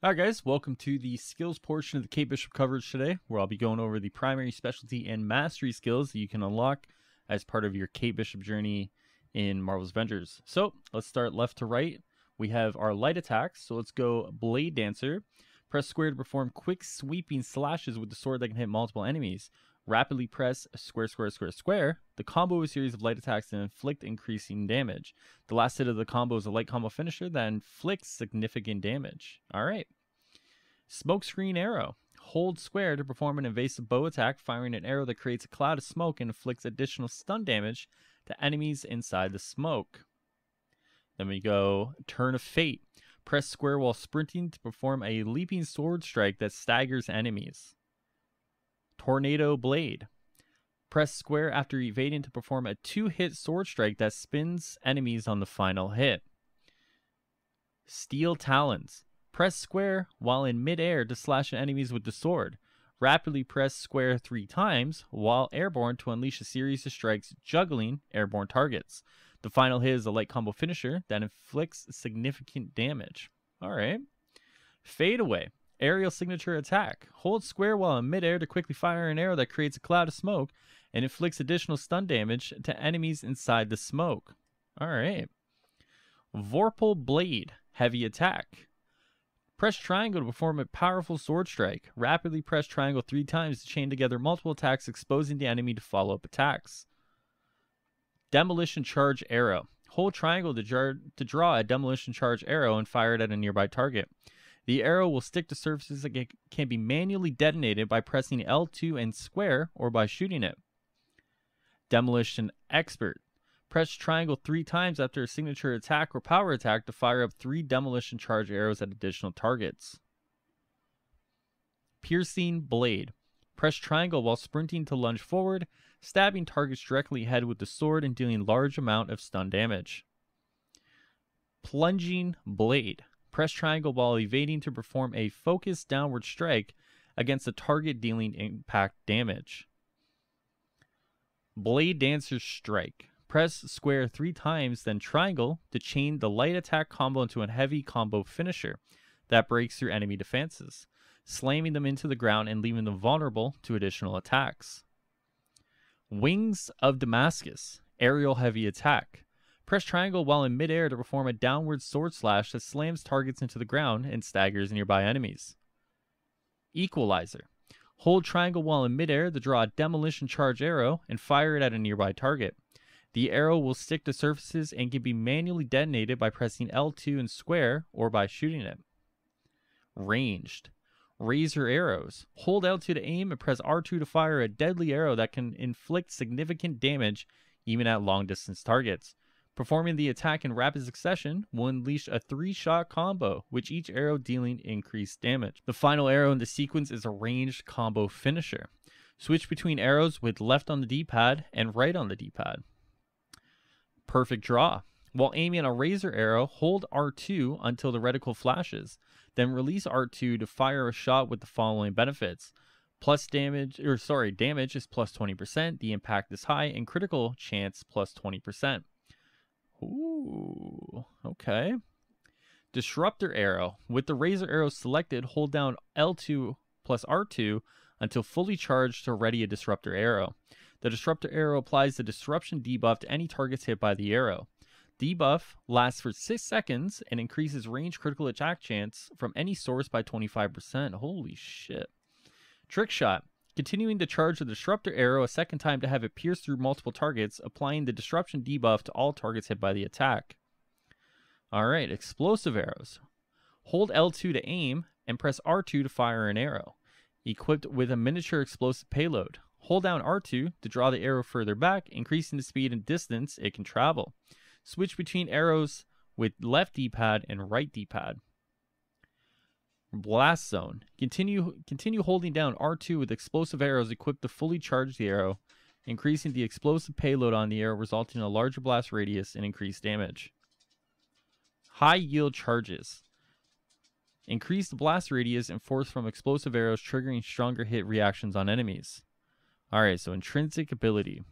Alright guys, welcome to the skills portion of the Kate Bishop coverage today, where I'll be going over the primary, specialty, and mastery skills that you can unlock as part of your Kate Bishop journey in Marvel's Avengers. So, let's start left to right. We have our light attacks, so let's go Blade Dancer. Press square to perform quick sweeping slashes with the sword that can hit multiple enemies. Rapidly press square, square, square, square. The combo is a series of light attacks that inflict increasing damage. The last hit of the combo is a light combo finisher that inflicts significant damage. Alright. Smokescreen Arrow. Hold square to perform an invasive bow attack, firing an arrow that creates a cloud of smoke and inflicts additional stun damage to enemies inside the smoke. Then we go Turn of Fate. Press square while sprinting to perform a leaping sword strike that staggers enemies. Tornado Blade. Press square after evading to perform a 2-hit sword strike that spins enemies on the final hit. Steel Talons. Press square while in midair to slash enemies with the sword. Rapidly press square 3 times while airborne to unleash a series of strikes juggling airborne targets. The final hit is a light combo finisher that inflicts significant damage. Alright. Fadeaway Aerial signature attack. Hold square while in midair to quickly fire an arrow that creates a cloud of smoke and inflicts additional stun damage to enemies inside the smoke. Alright. Vorpal Blade Heavy attack. Press triangle to perform a powerful sword strike. Rapidly press triangle 3 times to chain together multiple attacks, exposing the enemy to follow-up attacks. Demolition Charge Arrow. Hold triangle to draw a demolition charge arrow and fire it at a nearby target. The arrow will stick to surfaces that can be manually detonated by pressing L2 and square or by shooting it. Demolition Expert. Press triangle 3 times after a signature attack or power attack to fire up 3 demolition charge arrows at additional targets. Piercing Blade. Press triangle while sprinting to lunge forward, stabbing targets directly ahead with the sword and dealing large amount of stun damage. Plunging Blade. Press triangle while evading to perform a focused downward strike against a target, dealing impact damage. Blade Dancer's Strike. Press square 3 times, then triangle to chain the light attack combo into a heavy combo finisher that breaks through enemy defenses, slamming them into the ground and leaving them vulnerable to additional attacks. Wings of Damascus Aerial Heavy Attack. Press triangle while in midair to perform a downward sword slash that slams targets into the ground and staggers nearby enemies. Equalizer. Hold triangle while in midair to draw a demolition charge arrow and fire it at a nearby target. The arrow will stick to surfaces and can be manually detonated by pressing L2 and square or by shooting it. Ranged. Razer Arrows. Hold L2 to aim and press R2 to fire a deadly arrow that can inflict significant damage even at long distance targets. Performing the attack in rapid succession will unleash a 3-shot combo, with each arrow dealing increased damage. The final arrow in the sequence is a ranged combo finisher. Switch between arrows with left on the D-pad and right on the D-pad. Perfect Draw. While aiming a Razer arrow, hold R2 until the reticle flashes. Then release R2 to fire a shot with the following benefits. Damage is plus 20%, the impact is high, and critical chance plus 20%. Ooh, okay. Disruptor Arrow. With the Razer arrow selected, hold down L2 plus R2 until fully charged to ready a Disruptor Arrow. The Disruptor Arrow applies the disruption debuff to any targets hit by the arrow. Debuff lasts for 6 seconds and increases range critical attack chance from any source by 25%. Holy shit. Trick Shot. Continuing to charge the Disruptor Arrow a second time to have it pierce through multiple targets, applying the disruption debuff to all targets hit by the attack. Alright, Explosive Arrows. Hold L2 to aim and press R2 to fire an arrow. Equipped with a miniature explosive payload. Hold down R2 to draw the arrow further back, increasing the speed and distance it can travel. Switch between arrows with left D-pad and right D-pad. Blast Zone. Continue holding down R2 with explosive arrows equipped to fully charge the arrow, increasing the explosive payload on the arrow, resulting in a larger blast radius and increased damage. High Yield Charges. Increase the blast radius and force from explosive arrows, triggering stronger hit reactions on enemies. Alright, so Intrinsic Ability.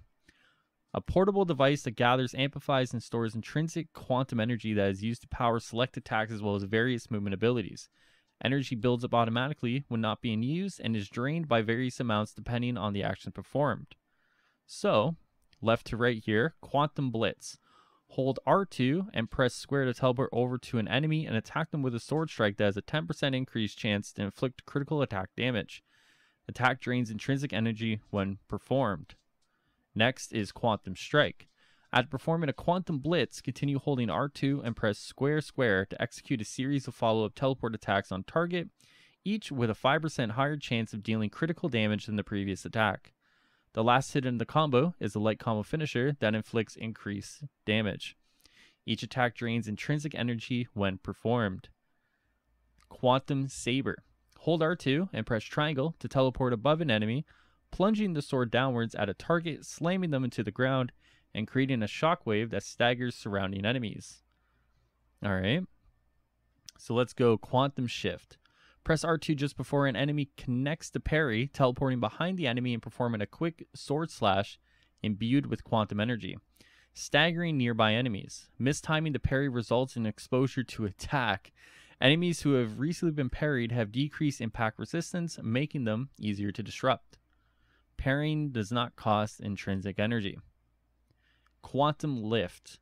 A portable device that gathers, amplifies, and stores intrinsic quantum energy that is used to power select attacks as well as various movement abilities. Energy builds up automatically when not being used and is drained by various amounts depending on the action performed. So, left to right here, Quantum Blitz. Hold R2 and press square to teleport over to an enemy and attack them with a sword strike that has a 10% increased chance to inflict critical attack damage. Attack drains intrinsic energy when performed. Next is Quantum Strike. After performing a Quantum Blitz, continue holding R2 and press square to execute a series of follow-up teleport attacks on target, each with a 5% higher chance of dealing critical damage than the previous attack. The last hit in the combo is a light combo finisher that inflicts increased damage. Each attack drains intrinsic energy when performed. Quantum Saber. Hold R2 and press triangle to teleport above an enemy, plunging the sword downwards at a target, slamming them into the ground, and creating a shockwave that staggers surrounding enemies. Alright, so let's go Quantum Shift. Press R2 just before an enemy connects to parry, teleporting behind the enemy and performing a quick sword slash imbued with quantum energy, staggering nearby enemies. Mistiming the parry results in exposure to attack. Enemies who have recently been parried have decreased impact resistance, making them easier to disrupt. Parrying does not cost intrinsic energy. Quantum Lift.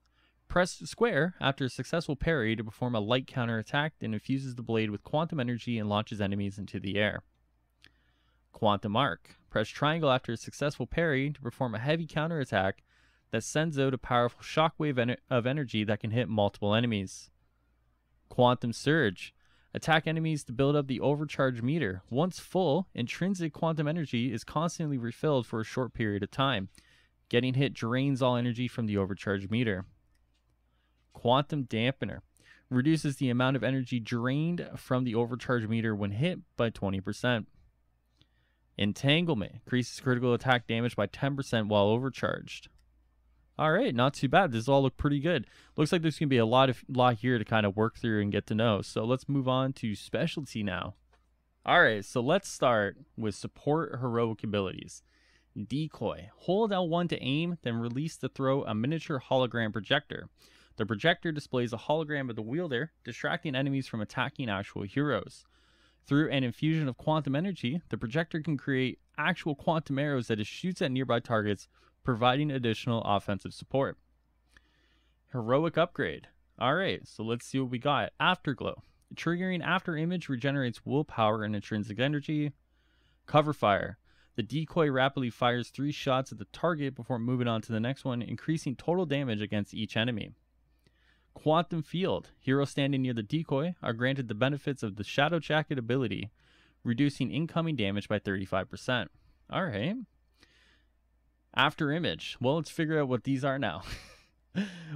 Press square after a successful parry to perform a light counter attack that infuses the blade with quantum energy and launches enemies into the air. Quantum Arc. Press triangle after a successful parry to perform a heavy counter attack that sends out a powerful shockwave of energy that can hit multiple enemies. Quantum Surge. Attack enemies to build up the overcharge meter. Once full, intrinsic quantum energy is constantly refilled for a short period of time. Getting hit drains all energy from the overcharge meter. Quantum Dampener. Reduces the amount of energy drained from the overcharge meter when hit by 20%. Entanglement. Increases critical attack damage by 10% while overcharged. Alright, not too bad. This all look pretty good. Looks like there's going to be a lot here to kind of work through and get to know. So let's move on to specialty now. Alright, so let's start with support heroic abilities. Decoy. Hold L1 to aim, then release to throw a miniature hologram projector. The projector displays a hologram of the wielder, distracting enemies from attacking actual heroes. Through an infusion of quantum energy, the projector can create actual quantum arrows that it shoots at nearby targets, providing additional offensive support. Heroic Upgrade. Alright, so let's see what we got. Afterglow. Triggering after image regenerates willpower and intrinsic energy. Cover Fire. The decoy rapidly fires 3 shots at the target before moving on to the next one, increasing total damage against each enemy. Quantum Field. Heroes standing near the decoy are granted the benefits of the Shadow Jacket ability, reducing incoming damage by 35%. Alright. After Image. Well, let's figure out what these are now.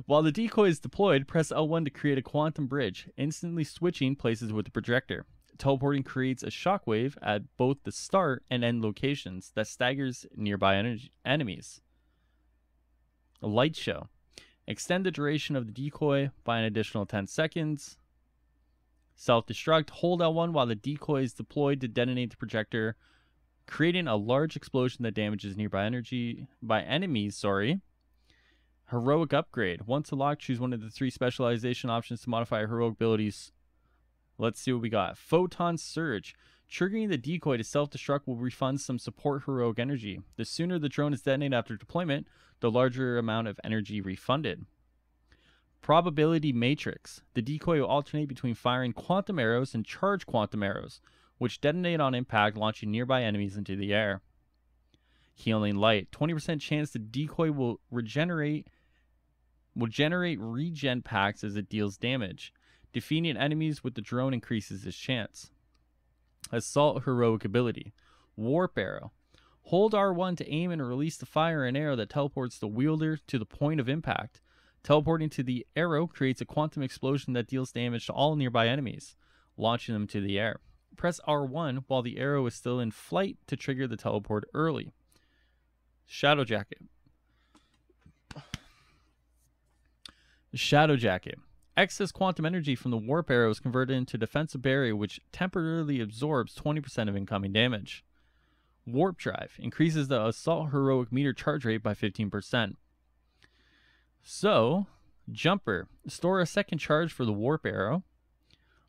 While the decoy is deployed, press L1 to create a quantum bridge, instantly switching places with the projector. Teleporting creates a shockwave at both the start and end locations that staggers nearby enemies. A Light Show. Extend the duration of the decoy by an additional 10 seconds. Self-Destruct. Hold L1 while the decoy is deployed to detonate the projector, creating a large explosion that damages nearby enemies. Heroic Upgrade. Once unlocked, choose one of the 3 specialization options to modify heroic abilities. Let's see what we got. Photons Surge. Triggering the decoy to self-destruct will refund some support heroic energy. The sooner the drone is detonated after deployment, the larger amount of energy refunded. Probability Matrix. The decoy will alternate between firing quantum arrows and charged quantum arrows, which detonate on impact, launching nearby enemies into the air. Healing Light. 20% chance the decoy will generate regen packs as it deals damage. Defeating enemies with the drone increases this chance. Assault Heroic Ability. Warp Arrow. Hold R1 to aim and release to fire an arrow that teleports the wielder to the point of impact. Teleporting to the arrow creates a quantum explosion that deals damage to all nearby enemies, launching them to the air. Press R1 while the arrow is still in flight to trigger the teleport early. Shadow Jacket. Shadow Jacket. Excess quantum energy from the warp arrow is converted into defensive barrier, which temporarily absorbs 20% of incoming damage. Warp Drive increases the assault heroic meter charge rate by 15%. So, Jumper. Store a second charge for the warp arrow.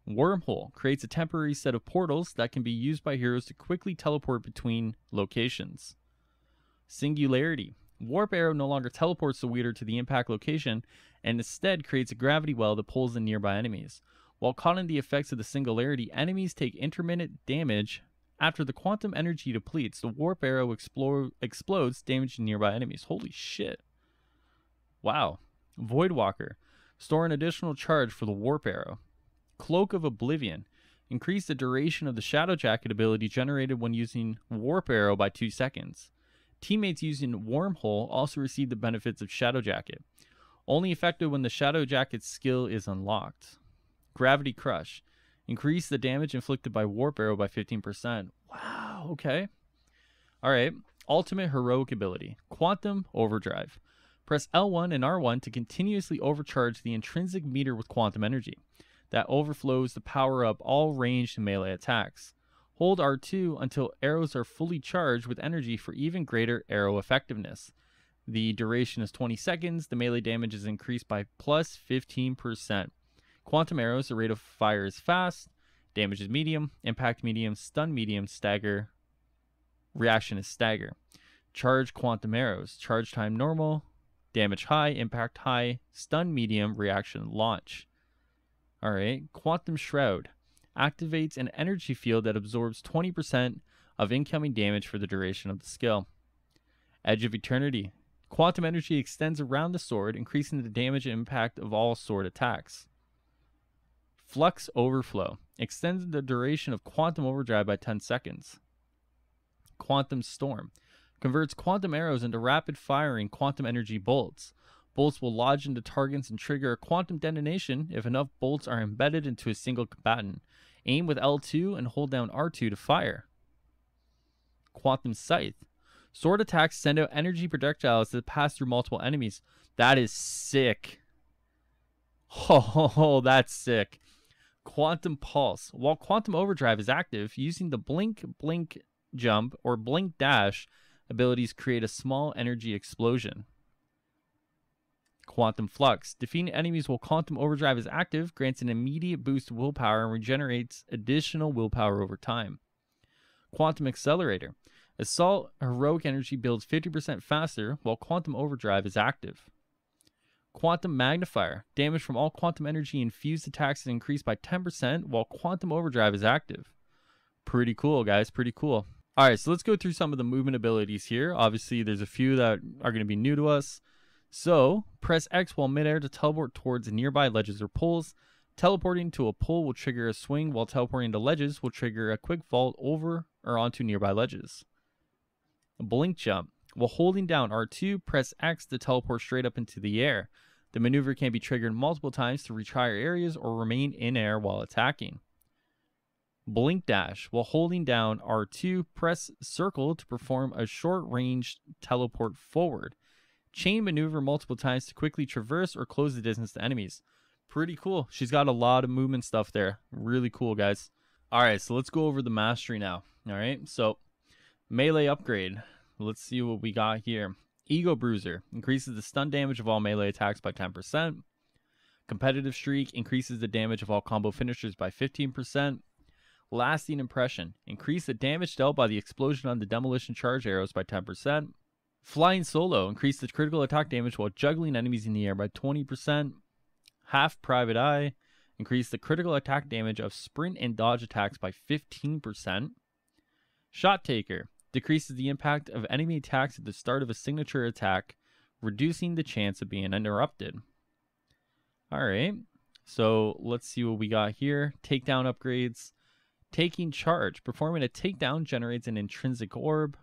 Wormhole creates a temporary set of portals that can be used by heroes to quickly teleport between locations. Singularity. Warp Arrow no longer teleports the wielder to the impact location and instead creates a gravity well that pulls in nearby enemies. While caught in the effects of the Singularity, enemies take intermittent damage. After the quantum energy depletes, the Warp Arrow explodes, damaging nearby enemies. Holy shit. Wow. Voidwalker. Store an additional charge for the Warp Arrow. Cloak of Oblivion. Increase the duration of the Shadow Jacket ability generated when using Warp Arrow by 2 seconds. Teammates using Wormhole also receive the benefits of Shadow Jacket. Only effective when the Shadow Jacket's skill is unlocked. Gravity Crush. Increase the damage inflicted by Warp Arrow by 15%. Wow, okay. Alright. Ultimate Heroic Ability. Quantum Overdrive. Press L1 and R1 to continuously overcharge the intrinsic meter with quantum energy. That overflows to power up all ranged melee attacks. Hold R2 until arrows are fully charged with energy for even greater arrow effectiveness. The duration is 20 seconds. The melee damage is increased by plus 15%. Quantum arrows, the rate of fire is fast. Damage is medium. Impact medium. Stun medium. Stagger. Reaction is stagger. Charge quantum arrows. Charge time normal. Damage high. Impact high. Stun medium. Reaction launch. Alright. Quantum Shroud. Activates an energy field that absorbs 20% of incoming damage for the duration of the skill. Edge of Eternity. Quantum energy extends around the sword, increasing the damage and impact of all sword attacks. Flux Overflow. Extends the duration of Quantum Overdrive by 10 seconds. Quantum Storm. Converts quantum arrows into rapid-firing quantum energy bolts. Bolts will lodge into targets and trigger a quantum detonation if enough bolts are embedded into a single combatant. Aim with L2 and hold down R2 to fire. Quantum Scythe. Sword attacks send out energy projectiles that pass through multiple enemies. That is sick. Oh, that's sick. Quantum Pulse. While Quantum Overdrive is active, using the Blink, Blink, Jump, or Blink Dash abilities create a small energy explosion. Quantum Flux. Defeating enemies while Quantum Overdrive is active grants an immediate boost to willpower and regenerates additional willpower over time. Quantum Accelerator. Assault heroic energy builds 50% faster while Quantum Overdrive is active. Quantum Magnifier. Damage from all quantum energy infused attacks is increased by 10% while Quantum Overdrive is active. Pretty cool, guys. Pretty cool. Alright, so let's go through some of the movement abilities here. Obviously, there's a few that are going to be new to us. So, press X while midair to teleport towards nearby ledges or pulls. Teleporting to a pull will trigger a swing, while teleporting to ledges will trigger a quick vault over or onto nearby ledges. Blink Jump. While holding down R2, press X to teleport straight up into the air. The maneuver can be triggered multiple times to reach higher areas or remain in air while attacking. Blink Dash. While holding down R2, press circle to perform a short-range teleport forward. Chain maneuver multiple times to quickly traverse or close the distance to enemies. Pretty cool. She's got a lot of movement stuff there. Really cool, guys. Alright, so let's go over the mastery now. Alright, so melee upgrade. Let's see what we got here. Ego Bruiser. Increases the stun damage of all melee attacks by 10%. Competitive Streak. Increases the damage of all combo finishers by 15%. Lasting Impression. Increase the damage dealt by the explosion on the demolition charge arrows by 10%. Flying Solo. Increase the critical attack damage while juggling enemies in the air by 20%. Half Private Eye. Increase the critical attack damage of sprint and dodge attacks by 15%. Shot Taker. Decreases the impact of enemy attacks at the start of a signature attack, reducing the chance of being interrupted. Alright, so let's see what we got here. Takedown upgrades. Taking Charge. Performing a takedown generates an intrinsic orb.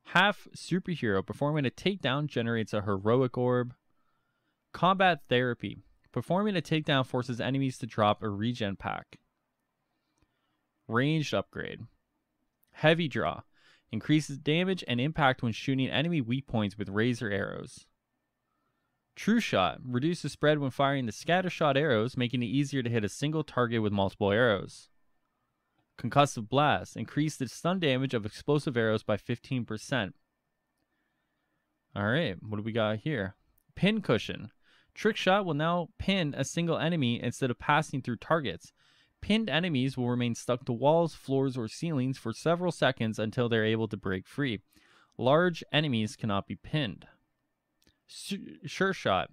Half Superhero. Performing a takedown generates a heroic orb. Combat Therapy. Performing a takedown forces enemies to drop a regen pack. Ranged upgrade. Heavy Draw. Increases damage and impact when shooting enemy weak points with Razer arrows. True Shot. Reduces spread when firing the scatter shot arrows, making it easier to hit a single target with multiple arrows. Concussive Blast. Increase the stun damage of explosive arrows by 15%. Alright, what do we got here? Pin Cushion. Trick Shot will now pin a single enemy instead of passing through targets, Pinned enemies will remain stuck to walls, floors, or ceilings for several seconds until they're able to break free. Large enemies cannot be pinned. Sure Shot.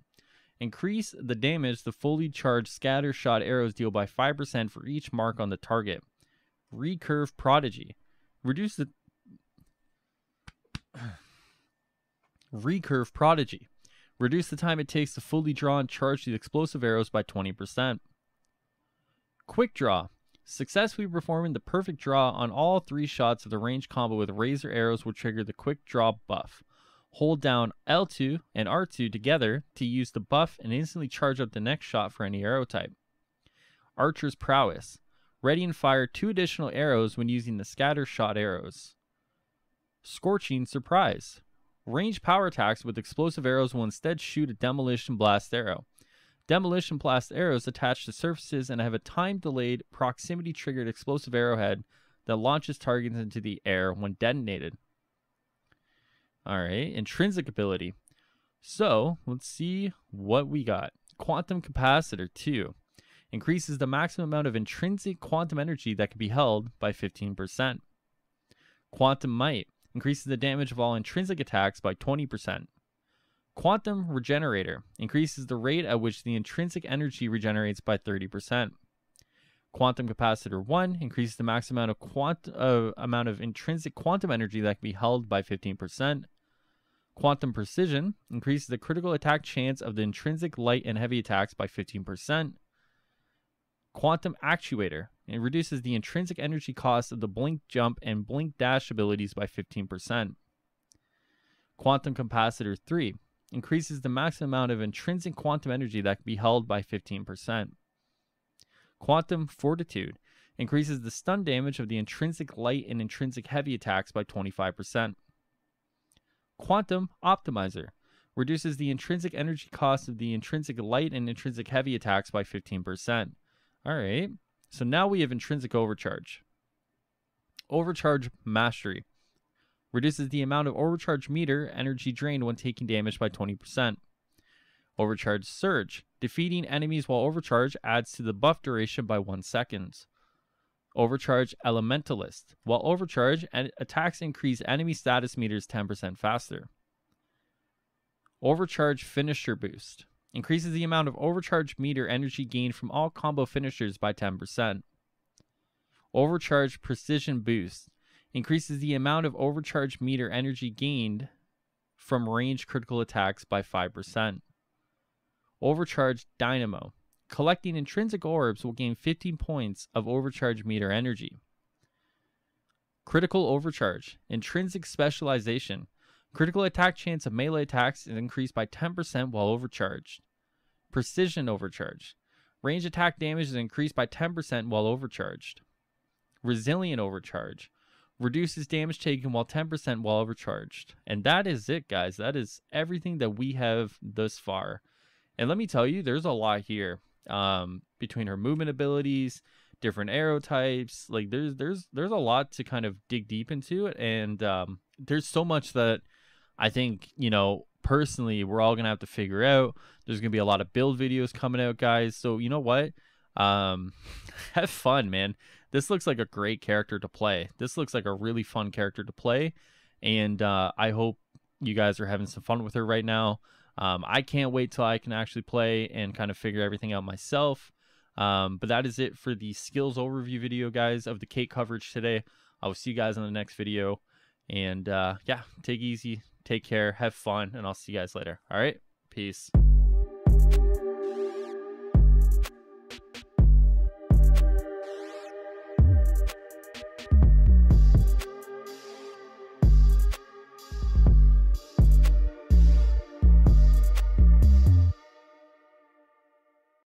Increase the damage the fully charged scatter shot arrows deal by 5% for each mark on the target. Recurve Prodigy. Reduce the Recurve Prodigy. Reduce the time it takes to fully draw and charge the explosive arrows by 20%. Quick Draw. Successfully performing the perfect draw on all 3 shots of the range combo with Razer arrows will trigger the Quick Draw buff. Hold down L2 and R2 together to use the buff and instantly charge up the next shot for any arrow type. Archer's Prowess. Ready and fire 2 additional arrows when using the scatter shot arrows. Scorching Surprise. Range power attacks with explosive arrows will instead shoot a Demolition Blast arrow. Demolition Blast arrows attach to surfaces and have a time-delayed, proximity-triggered explosive arrowhead that launches targets into the air when detonated. Alright, Intrinsic Ability. So, let's see what we got. Quantum Capacitor 2. Increases the maximum amount of intrinsic quantum energy that can be held by 15%. Quantum Might. Increases the damage of all intrinsic attacks by 20%. Quantum Regenerator. Increases the rate at which the intrinsic energy regenerates by 30%. Quantum Capacitor 1 increases the maximum amount of intrinsic quantum energy that can be held by 15%. Quantum Precision increases the critical attack chance of the intrinsic light and heavy attacks by 15%. Quantum Actuator. It reduces the intrinsic energy cost of the Blink Jump and Blink Dash abilities by 15%. Quantum Capacitor 3 increases the maximum amount of intrinsic quantum energy that can be held by 15%. Quantum Fortitude increases the stun damage of the intrinsic light and intrinsic heavy attacks by 25%. Quantum Optimizer reduces the intrinsic energy cost of the intrinsic light and intrinsic heavy attacks by 15%. Alright, so now we have Intrinsic Overcharge. Overcharge Mastery reduces the amount of overcharge meter energy drained when taking damage by 20%. Overcharge Surge. Defeating enemies while overcharged adds to the buff duration by 1 second. Overcharge Elementalist. While overcharged, attacks increase enemy status meters 10% faster. Overcharge Finisher Boost. Increases the amount of overcharge meter energy gained from all combo finishers by 10%. Overcharge Precision Boost. Increases the amount of overcharge meter energy gained from ranged critical attacks by 5%. Overcharge Dynamo. Collecting intrinsic orbs will gain 15 points of overcharge meter energy. Critical Overcharge. Intrinsic Specialization. Critical attack chance of melee attacks is increased by 10% while overcharged. Precision Overcharge. Range attack damage is increased by 10% while overcharged. Resilient Overcharge. Reduces damage taken while 10% while overcharged. And that is it, guys. That is everything that we have thus far. And let me tell you, there's a lot here. Between her movement abilities, different arrow types, like there's a lot to kind of dig deep into it, and there's so much that I think, you know, personally we're all gonna have to figure out. There's gonna be a lot of build videos coming out, guys, so you know what, have fun, man. This looks like a great character to play. This looks like a really fun character to play, and I hope you guys are having some fun with her right now. I can't wait till I can actually play and kind of figure everything out myself. But that is it for the skills overview video, guys, of the Kate coverage today. I will see you guys in the next video. And yeah, take it easy, take care, have fun, and I'll see you guys later. All right, peace.